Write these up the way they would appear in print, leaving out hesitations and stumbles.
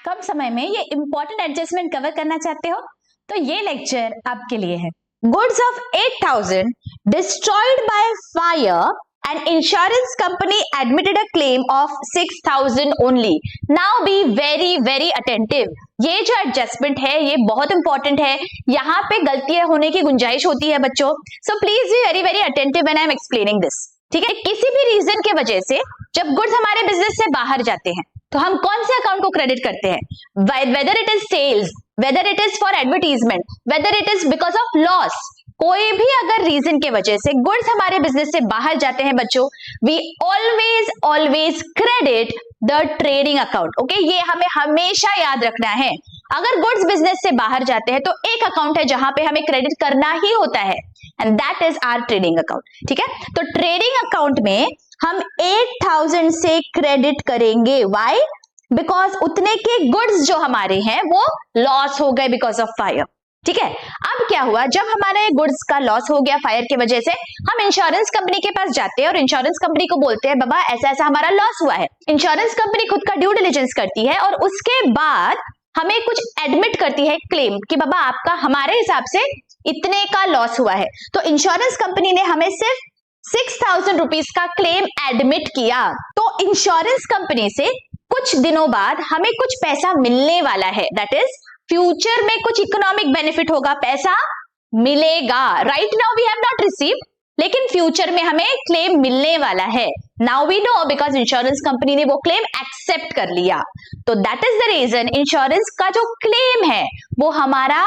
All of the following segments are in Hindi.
कम समय में ये इंपॉर्टेंट एडजस्टमेंट कवर करना चाहते हो तो ये लेक्चर आपके लिए है। Goods of 8,000 destroyed by fire and insurance company admitted a claim of 6,000 only. Now B very very attentive. ये जो एडजस्टमेंट है ये बहुत इंपॉर्टेंट है, यहाँ पे गलतियां होने की गुंजाइश होती है बच्चों, so please be very very attentive when I am explaining this. ठीक है, किसी भी रीजन के वजह से जब गुड्स हमारे बिजनेस से बाहर जाते हैं तो हम कौन से अकाउंट को क्रेडिट करते हैं? Whether it is sales, whether it is for advertisement, whether it is because of loss, कोई भी अगर रीजन के वजह से गुड्स हमारे बिजनेस से बाहर जाते हैं बच्चों, we always always credit the trading account. Okay, ये हमें हमेशा याद रखना है। अगर गुड्स बिजनेस से बाहर जाते हैं तो एक अकाउंट है जहां पे हमें क्रेडिट करना ही होता है, and that is our trading account. ठीक है, तो ट्रेडिंग अकाउंट में हम 8,000 से क्रेडिट करेंगे। व्हाई? बिकॉज उतने के गुड्स जो हमारे हैं वो लॉस हो गए बिकॉज ऑफ फायर। ठीक है, अब क्या हुआ, जब हमारे गुड्स का लॉस हो गया फायर की वजह से, हम इंश्योरेंस कंपनी के पास जाते हैं और इंश्योरेंस कंपनी को बोलते हैं बाबा ऐसा ऐसा हमारा लॉस हुआ है। इंश्योरेंस कंपनी खुद का ड्यू डिलिजेंस करती है और उसके बाद हमें कुछ एडमिट करती है क्लेम कि बाबा आपका हमारे हिसाब से इतने का लॉस हुआ है। तो इंश्योरेंस कंपनी ने हमें सिर्फ 6,000 रुपीज का क्लेम एडमिट किया, तो इंश्योरेंस कंपनी से कुछ दिनों बाद हमें कुछ पैसा मिलने वाला है, दैट इज फ्यूचर में कुछ इकोनॉमिक बेनिफिट होगा, पैसा मिलेगा। Right now we have not received, लेकिन फ्यूचर में हमें क्लेम मिलने वाला है। Now we know because insurance company ने वो क्लेम एक्सेप्ट कर लिया। तो that is the reason insurance का जो क्लेम है वो हमारा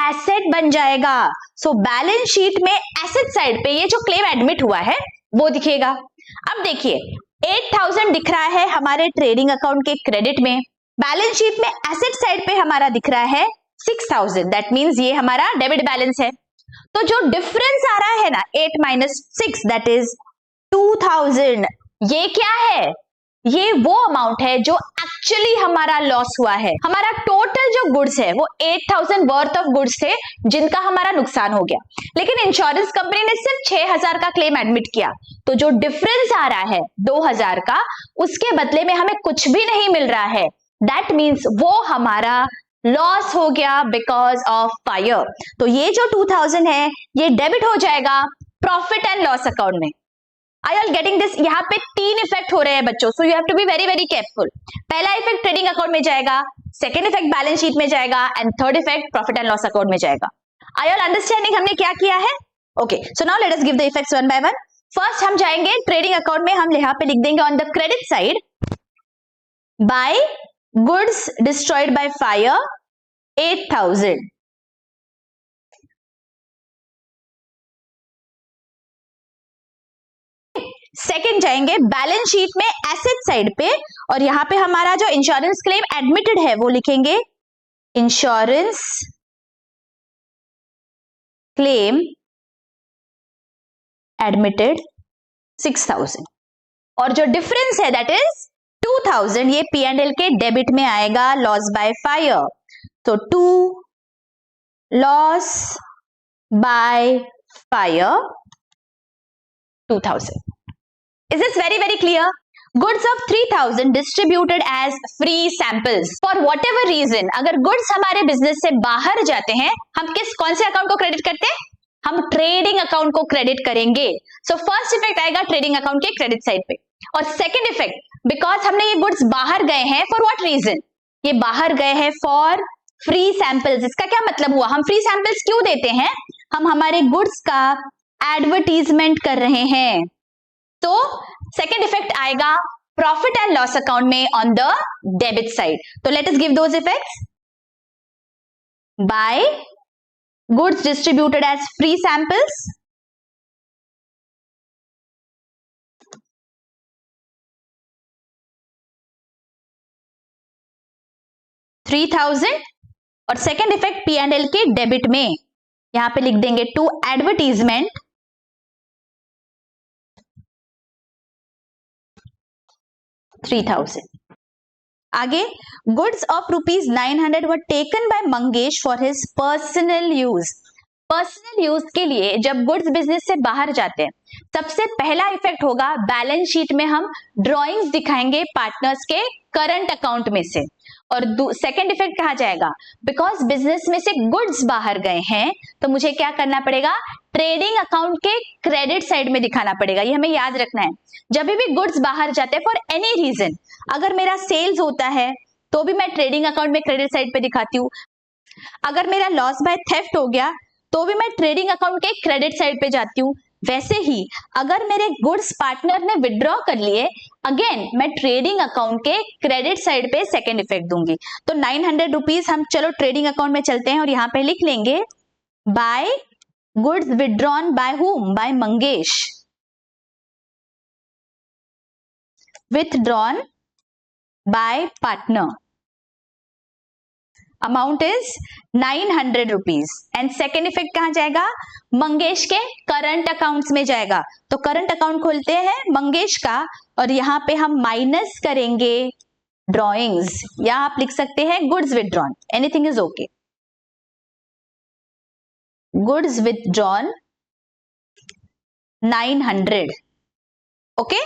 एसेट बन जाएगा। सो बैलेंस शीट में एसेट साइड पे ये जो क्लेम एडमिट हुआ है वो दिखेगा। अब देखिए 8,000 दिख रहा है हमारे ट्रेडिंग अकाउंट के क्रेडिट में, बैलेंस शीट में एसेट साइड पे हमारा दिख रहा है 6,000, दैट मींस ये हमारा डेबिट बैलेंस है। तो जो डिफरेंस आ रहा है ना 8 माइनस 6 दैट इज 2,000, ये क्या है? ये वो अमाउंट है जो एक्चुअली हमारा लॉस हुआ है। हमारा टोटल जो गुड्स है वो 8,000 वर्थ ऑफ गुड्स थे जिनका हमारा नुकसान हो गया, लेकिन इंश्योरेंस कंपनी ने सिर्फ 6,000 का क्लेम एडमिट किया। तो जो डिफरेंस आ रहा है 2,000 का, उसके बदले में हमें कुछ भी नहीं मिल रहा है, दैट मीन्स वो हमारा लॉस हो गया बिकॉज ऑफ फायर। तो ये जो 2,000 है ये डेबिट हो जाएगा प्रॉफिट एंड लॉस अकाउंट में। Are you all getting this? यहाँ पे 3 इफेक्ट हो रहे हैं बच्चों, so you have to be very very careful. पहला इफेक्ट ट्रेडिंग अकाउंट में जाएगा, सेकंड इफेक्ट बैलेंस शीट में जाएगा, and third effect profit and loss account में जाएगा। Are you all understanding हमने क्या किया है? Okay, so now let us give the effects one by one. First हम जाएंगे ट्रेडिंग अकाउंट में, हम यहाँ पे लिख देंगे on the credit side by goods destroyed by fire 8,000। Second जाएंगे बैलेंस शीट में एसेट साइड पे, और यहां पे हमारा जो इंश्योरेंस क्लेम एडमिटेड है वो लिखेंगे इंश्योरेंस क्लेम एडमिटेड 6,000, और जो डिफरेंस है दैट इज 2,000, ये P&L के डेबिट में आएगा लॉस बाय फायर। तो 2 loss by fire 2,000। Is this very very clear? Goods of 3,000 distributed as free samples. For whatever reason, अगर goods हमारे बिजनेस से बाहर जाते हैं, हम कौन से अकाउंट को क्रेडिट करते हैं? हम ट्रेडिंग अकाउंट को क्रेडिट करेंगे। सो फर्स्ट इफेक्ट आएगा ट्रेडिंग अकाउंट के क्रेडिट साइड पे, और सेकंड इफेक्ट बिकॉज हमने ये गुड्स बाहर गए हैं, फॉर व्हाट रीजन? ये बाहर गए हैं फॉर फ्री सैंपल्स। इसका क्या मतलब हुआ? हम फ्री सैंपल्स क्यों देते हैं? हम हमारे गुड्स का एडवर्टीजमेंट कर रहे हैं। तो सेकेंड इफेक्ट आएगा प्रॉफिट एंड लॉस अकाउंट में ऑन द डेबिट साइड। तो let us give those effects by goods distributed as free samples, $3,000, और सेकेंड इफेक्ट P&L के डेबिट में यहां पे लिख देंगे टू एडवर्टीजमेंट $3,000। आगे goods of ₹900 were taken by Mangesh for his personal use. Personal use के लिए जब गुड्स बिजनेस से बाहर जाते हैं, सबसे पहला इफेक्ट होगा बैलेंस शीट में हम ड्रॉइंग्स दिखाएंगे पार्टनर्स के करंट अकाउंट में से। और सेकंड इफेक्ट कहा जाएगा, बिकॉज बिजनेस में से गुड्स बाहर गए हैं तो मुझे क्या करना पड़ेगा, ट्रेडिंग अकाउंट के क्रेडिट साइड में दिखाना पड़ेगा। ये हमें याद रखना है। जब भी गुड्स बाहर जाते हैं फॉर एनी रीजन, अगर मेरा सेल्स होता है तो भी मैं ट्रेडिंग अकाउंट में क्रेडिट साइड पे दिखाती हूँ, अगर मेरा लॉस बाय थेफ्ट हो गया तो भी मैं ट्रेडिंग अकाउंट के क्रेडिट साइड पे जाती हूँ। वैसे ही अगर मेरे गुड्स पार्टनर ने विड्रॉ कर लिए, अगेन मैं ट्रेडिंग अकाउंट के क्रेडिट साइड पे सेकेंड इफेक्ट दूंगी। तो 900 रुपीज हम चलो ट्रेडिंग अकाउंट में चलते हैं और यहां पे लिख लेंगे by goods withdrawn by whom, by Mangesh, withdrawn by partner, amount is 900 rupees. And second effect कहां जाएगा, मंगेश के करंट अकाउंट्स में जाएगा। तो करंट अकाउंट खोलते हैं मंगेश का और यहां पे हम माइनस करेंगे ड्रॉइंग्स, या आप लिख सकते हैं goods withdrawn, anything is okay. Goods withdrawn 900, okay.